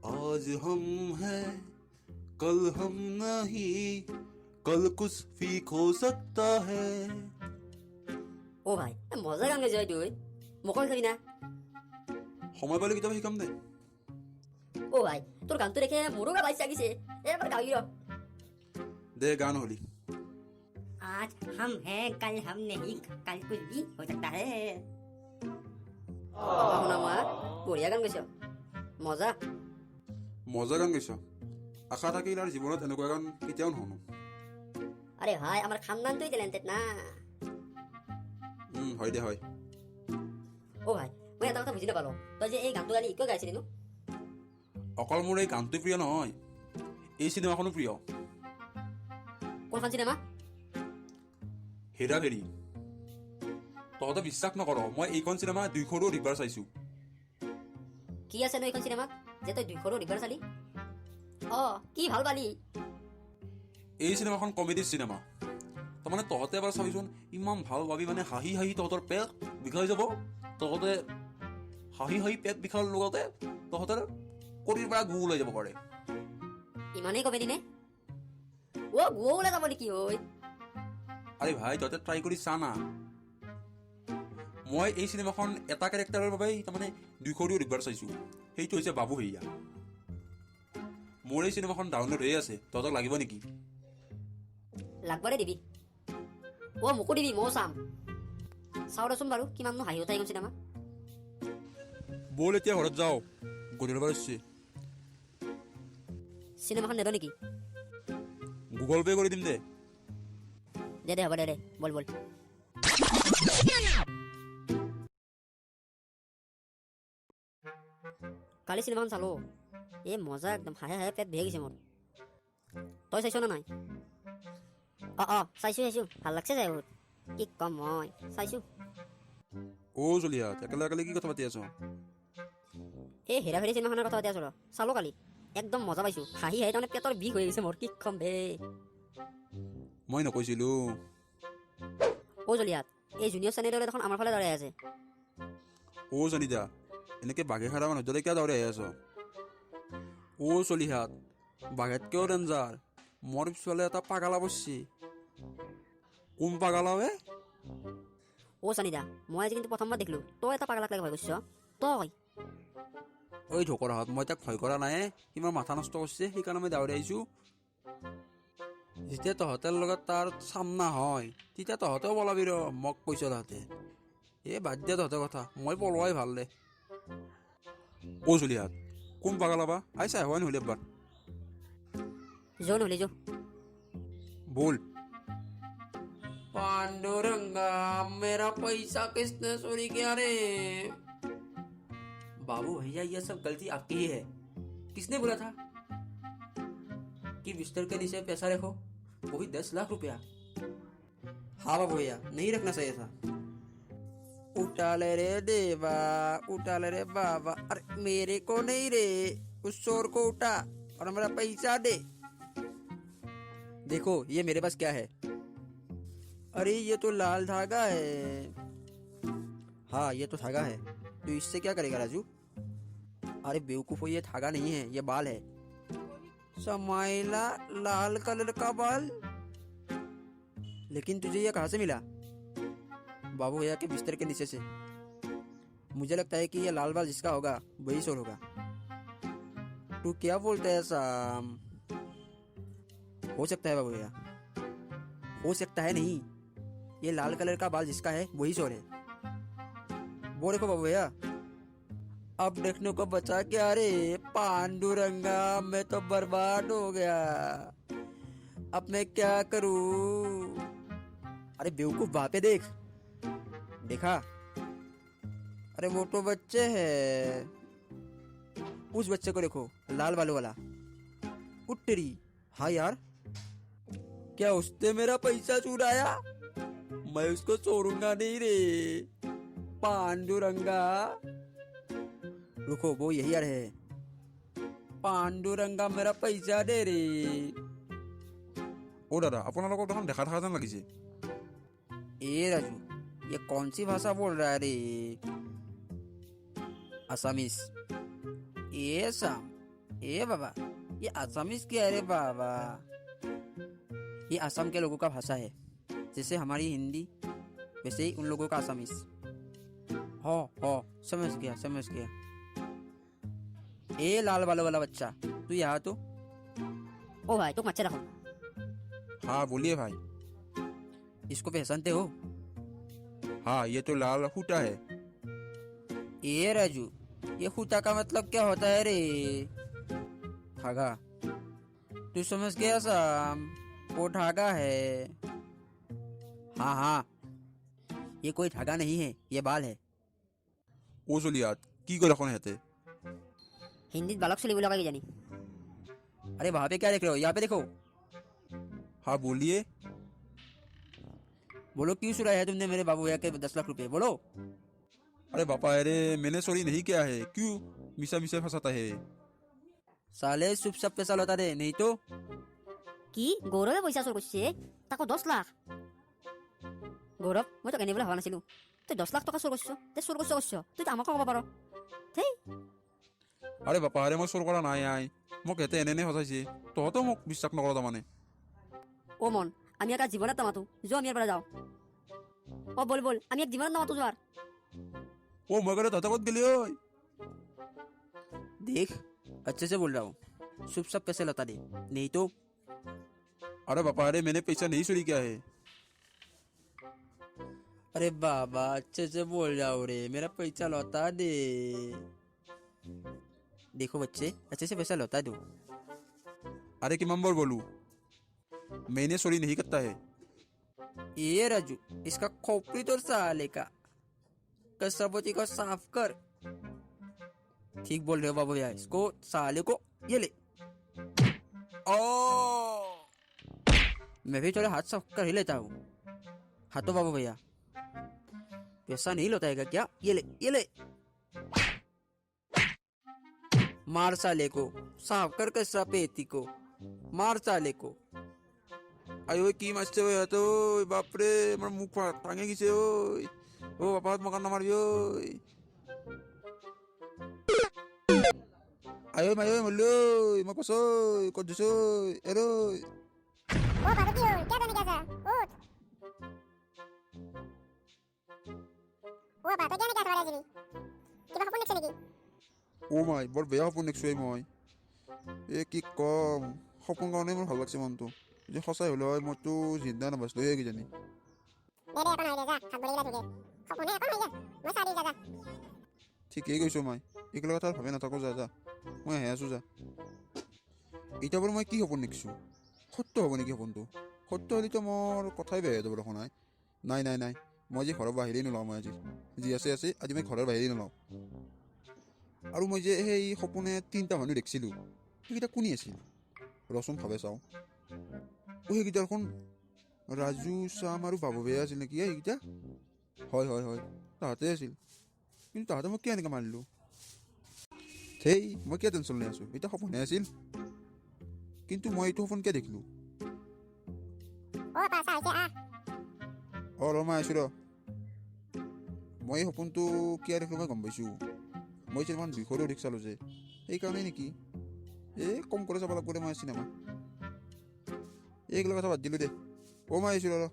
आज हम हैं कल हम नहीं, कल कुछ फीक हो सकता है। ও ভাই মজা গান গাইছ তুই মোক খাবি না। সময় পালে কেতিয়াবা শিকাম দে। ও ভাই তোর গানটো দেখে মোৰো গা বাইছে লাগিছে, এবাৰ গাবি ৰ। দে গান হলি। आज हम हैं कल हम नहीं, कल कुछ भी हो सकता है। শুনা মই বঢ়িয়া গান গাইছ, মজা। মজা গান গাইছ। আশা থাকিল আৰু জীৱনত এনেকুৱা গান কেতিয়াও নহনো। আরে ভাই আমার খানদানটোই ট্যালেন্টেড না। হয় দে হয়। ও ভাই মই এটা কথা বুজি নাপালো, তই যে এই গানটো গালি কিয় গাইছিলি নো? অকল মোৰ এই গানটো প্ৰিয় নহয়, এই চিনেমাখনো প্ৰিয়। কোনখন চিনেমা? হেৰা ফেৰি। তহঁতে বিশ্বাস নকৰ, মই এইখন চিনেমা 200ৰো অধিকবাৰ চাইছো। কি আছে নো এইখন চিনেমাত যে তই 200ৰো অধিকবাৰ চালি? অ কি ভাল পালি? এই চিনেমাখন কমেডিৰ চিনেমা। তাৰমানে তহঁতে এবাৰ চাবিচোন, ইমান ভাল পাবি, মানে হাঁহি হাঁহি তহঁতৰ পেট বিষাই যাব। তহঁতে হাঁহি হাঁহি পেট বিষাৰ লগতে তহঁতৰ কণীৰ পৰা গু ওলাই যাব পাৰে। ইমানেই কমেডি নে? ও গো ওলাই যাব নেকি? ঐ আৰে ভাই তহঁতে ট্ৰাই কৰি চা না। মই এই চিনেমাখন এটা কেৰেক্টাৰৰ বাবে তাৰমানে 200ৰো অধিকবাৰ চাইছো, সেইটো হৈছে বাবু ভেইয়া। মোৰ এই চিনেমাখন ডাউনলোড হৈ আছে, তহঁতক লাগিব নেকি? লাগবাৰে দিবি। ও মোকো দিবি, ময়ো চাম। চাওঁ দেচোন বাৰু কিমাননো হাঁহি উঠা এইখন চিনেমা। ব'ল এতিয়া ঘৰত যাওঁ, গধূলি বাৰ হৈছে। চিনেমাখন নেদ নেকি? গুগল পে' কৰি দিম দে। দে দে হ'ব দে দে, বল বল। কালি চিনেমাখন চালো, এই মজা একদম, হাঁহে হাঁহে পেট ভেঙে গৈছে মোৰ। তই চাইছ না নাই? চাইছো চাইছো, ভাল লাগছে চাই বহুত। কি কম মই চাইছো। অ' জলিয়া, একেলগে কি কথা পাতি আছ? এই হেৰা ফেৰি চিনেমাখনৰ কথা পাতি আছো ৰ। চালো কালি, একদম মজা পাইছো। হাঁহি হাঁহি তাৰমানে পেটৰ বিষ হৈ গৈছে মোৰ, কি কম বে। মই নকৈছিলো। অ' জলিয়াত, এই জুনিয়ৰ চেনেলৰে দেখোন আমাৰ ফালে দৌৰাই আছে। অ' জনিদা, এনেকে বাঘে খাৰা মানুহ দৰে কিয় দৌৰি আহি আছ? অ' চলিহাত, বাঘেতকেও ডেঞ্জাৰ। মোৰ পিছফালে এটা পাগালা বসছি। কোন পাগালা বে? অ' চানিদা, মই আজি কিন্তু প্ৰথমবাৰ দেখিলো তই এটা পাগলাক লাগে ভয় কৰিছ। তই ঐ ঢকৰাহঁত, মই তাক ভয় কৰা নাই, কিমান মাথা নষ্ট কৰিছে সেইকাৰণে মই দৌৰি আহিছো। যেতিয়া তহঁতৰ লগত তাৰ চামনা হয়, তেতিয়া তহঁতেও পলাবি ৰ, মোক কৈছ তহঁতে। বাদ দিয়া তহঁতৰ কথা, মই পলোৱাই ভাল দে। অ' চলিহাত, কোন পাগালা বা? আই চাই হোৱা নহ'লে এবাৰ। যৌ নহ'লে যৌ। बोल। पांडुरंगा मेरा पैसा किसने चोरी किया रे? बाबू भैया ये सब गलती आपकी ही है। किसने बोला था कि बिस्तर के नीचे पैसा रखो, वो भी 10 लाख रुपया? हाँ बाबू भैया, नहीं रखना चाहिए था। उठा ले रे देवा, उठा ले रे बाबा। अरे मेरे को नहीं रे, उस चोर को उठा और मेरा पैसा दे। देखो ये मेरे पास क्या है। अरे ये तो लाल धागा है। हाँ ये तो धागा है, तो इससे क्या करेगा राजू? अरे बेवकूफो, ये धागा नहीं है, ये बाल है। समाइला, लाल कलर का बाल? लेकिन तुझे ये कहाँ से मिला? बाबू भैया के बिस्तर के नीचे से। मुझे लगता है कि ये लाल बाल जिसका होगा वही चोर होगा। तू क्या बोलता है साम? हो सकता है बाबू भैया, हो सकता है नहीं, ये लाल कलर का बाल जिसका है वही चोर है। वो देखो बाबू भैया, अब देखने को बचा क्या रे? पांडुरंगा, मैं तो बर्बाद हो गया, अब मैं क्या करूं? अरे बेवकूफ, वहां पे देख। देखा? अरे वो तो बच्चे है। उस बच्चे को देखो, लाल बालों वाला। उट्टरी, हाँ यार, क्या उसने मेरा पैसा चुराया? मैं उसको छोड़ूंगा नहीं रे पांडुरंगा। रुको, वो यही आ रहे हैं। पांडुरंगा मेरा पैसा दे रे। ओ दादा, আপোনালোকক দেখোন দেখা দেখা যেন লাগিছে। ए राजू, ये कौन सी भाषा बोल रहा है रे? असमीस। ये साम, ए बाबा, ये आसामीज क्या है रे बाबा? ये असम के लोगों का भाषा है, जैसे हमारी हिंदी वैसे ही उन लोगों का आसामीज। हो समझ गया समझ गया। ए लाल बालों वाला बच्चा, तू यहाँ तो। ओ भाई तुम अच्छे रखो। हाँ बोलिए भाई। इसको पहचानते हो? हाँ ये तो लाल हुटा है। ए राजू, ये खूटा का मतलब क्या होता है रे? धागा। तू समझ गया साम, वो धागा है। हाँ, ये कोई धागा नहीं है, ये बाल है। ओ চলিয়াত কি করে এখন হেতে? হিন্দিত বালক চলিব লগা কি জানি। अरे वहां पे क्या देख रहे हो? यहाँ पे देखो। हाँ बोलिए। बोलो क्यों चुराया है तुमने मेरे बाबू भैया के 10 लाख रुपए? बोलो। अरे बापा अरे मैंने सॉरी नहीं किया है, क्यों मिसा मिसा फंसाता है? साले चुप चाप पैसा लौटा दे, नहीं तो। কি গৌৰৱে পইচা চুৰ কৰিছে তাকো 10 লাখ। গৌৰৱ মই তোক এনেবলৈ হোৱা নাছিলো। তুই 10 লাখ টকা চুৰ কৰিছ, তে চুৰ কৰিছ তুই আমাকো ক'ব পাৰ। থেই আৰে বাপা আৰে মই চোৰ কৰা নাই আই, মোক হেতে এনে ফসাইছে, তহঁতেও মোক বিশ্বাস নকৰ তাৰমানে। ও মন আমি একা জীবনত নামাতো, যোৱা আমি ইয়াৰ পৰা যাওঁ। ও বল বল আমি এক জীবনত নামাতো যোৱাৰ। ও মই কলে তহঁতে ক'ত গেলি ঐ? देख, अच्छे से बोल रहा हूँ, चुप चाप पैसे लौटा दे, नहीं तो। अरे बापा अरे मैंने पैसा नहीं चोरी किया है। अरे बाबा अच्छे से बोल रहा हूँ रे, मेरा पैसा लौटा दे। देखो बच्चे, अच्छे से पैसा लौटा दो। अरे कि नंबर बोलूं, मैंने चोरी नहीं करता है। ये राजू, इसका खोपड़ी तो साले का कसरबोती को साफ कर। ठीक बोल रहे हो बाबू भैया, इसको साले को ये ले। ओ मैं भी थोड़ा हाथ साफ कर ही लेता हूँ। हाँ तो बाबू भैया, पैसा नहीं लौटाएगा क्या? ये ले ये ले। मार साले को, साफ कर कसरा पेती को, मार साले को। আই কি মারছে ওই এত? বাপরে আমার মুখ টাঙে গেছে ওই। ও বাপা হাত মকান মারবি ওই। আই ওই মাই ওই মল্লো মই কছ কত দিছ এরো। ओ बाबा की हो क्या करने कैसा उठ ओ बाबा तो क्या नहीं कैसा वाला जी कि बाबा फोन नेक्स्ट ও মাই বৰ বেয়া সপোন দেখছো মই। এ কি কম, সপোন কাৰণে মোৰ ভাল লাগছে মনটো। যে সঁচাই হলে হয় মইতো জিন্দা নাবাচলো হে কিজানি। मेरे अपन आइले जा हाथ बोले तुझे फोन है अपन आइले मैं सारी जा ঠিকেই কৈছো মই, এইগিলা কথা ভাবে নাথাকো, যা যা মই আহি আছো যা। এতিয়া বাৰু মই কি সপোন দেখিছো? সত্য হ'ব নেকি সপোনটো? সত্য হ'লেতো মোৰ কথাই বেয়া হৈ যাব দেখোন। নাই নাই নাই, মই যে ঘৰৰ বাহিৰেই নোলাওঁ। মই আজি যি আছে আছে, আজি মই ঘৰৰ বাহিৰেই নোলাওঁ। আৰু মই যে সেই সপোনে 3টা মানুহ দেখিছিলোঁ, সেইকেইটা কোনি আছিল? ৰচোন ভাবে চাওঁ। সেইকেইটা দেখোন ৰাজু শ্যাম আৰু বাবু ভৈয়া আছিল নেকি? সেইকেইটা হয় হয় হয়, তাহাঁতে আছিল। কিন্তু তাহাঁতে মোক কিয় এনেকৈ মাৰিলোঁ? সেই মই কিয় টেনশ্যন লৈ আছোঁ? এতিয়া সপোনহে আছিল। কিন্তু মই এইটো সপোন কিয় দেখিলোঁ? ओ पासा आइसे आ ৰ মই আছোঁ ৰ। মই এই সপোনটো কিয় দেখিলোঁ মই গম পাইছোঁ। মই যে ইমান 200ৰো অধিক চালোঁ যে, সেইকাৰণেই নেকি? কম কৰি চাব লাগিব দে মই চিনেমা। এইগিলা কথা বাদ দিলোঁ দে। মই আহিছোঁ ৰ।